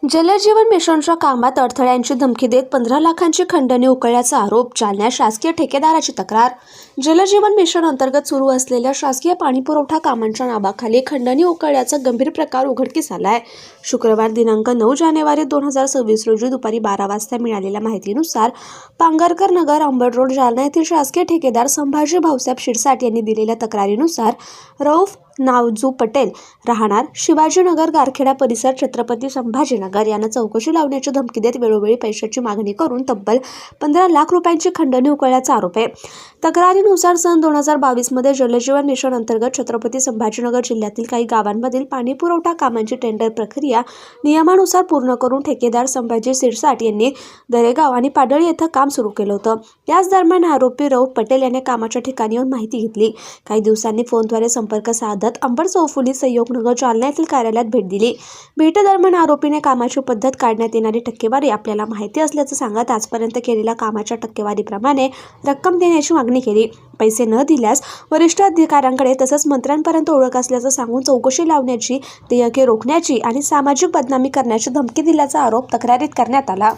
जलजीवन मिशनच्या कामात अडथळ्यांची धमकी देत 15 लाखांची खंडणी उकळल्याचा आरोप. जालन्यात शासकीय ठेकेदाराची तक्रार. जलजीवन मिशन अंतर्गत सुरू असलेल्या शासकीय पाणीपुरवठा कामांच्या नावाखाली खंडणी उकळल्याचा गंभीर प्रकार उघडकीस आलाय. शुक्रवार दिनांक 9 जानेवारी 2026 रोजी दुपारी 12 वाजता मिळालेल्या माहितीनुसार पांगरकर नगर, अंबड रोड, जालना येथील शासकीय ठेकेदार संभाजी भाऊसाहेब शिरसाट यांनी दिलेल्या तक्रारीनुसार रऊफ नावजू पटेल, राहणार शिवाजीनगर, गारखेडा परिसर, छत्रपती संभाजीनगर यांना चौकशी लावण्याची धमकी देत वेळोवेळी पैशाची मागणी करून तब्बल 15 लाख रुपयांची खंडणी उकळल्याचा आरोप आहे. तक्रारीनुसार सन 2022 मध्ये जलजीवन मिशन अंतर्गत छत्रपती संभाजीनगर जिल्ह्यातील काही गावांमधील पाणीपुरवठा कामांची टेंडर प्रक्रिया नियमानुसार पूर्ण करून ठेकेदार संभाजी शिरसाट यांनी दरेगाव आणि पाडळी येथे काम सुरू केलं होतं. याच दरम्यान आरोपी रऊफ पटेल याने कामाच्या ठिकाणी येऊन माहिती घेतली. काही दिवसांनी फोनद्वारे संपर्क साधत अंबड चौफुली सहयोगनगर जालना येथील कार्यालयात भेट दिली. भेटीदरम्यान आरोपीने कामाची पद्धत, काढण्यात येणारी टक्केवारी आपल्याला माहिती असल्याचं सांगत आजपर्यंत केलेल्या कामाच्या टक्केवारीप्रमाणे रक्कम देण्याची मागणी केली. पैसे न दिल्यास वरिष्ठ अधिकाऱ्यांकडे तसंच मंत्र्यांपर्यंत ओळख असल्याचं सांगून चौकशी लावण्याची, देयके रोखण्याची आणि सामाजिक बदनामी करण्याची धमकी दिल्याचा आरोप तक्रारीत करण्यात आला.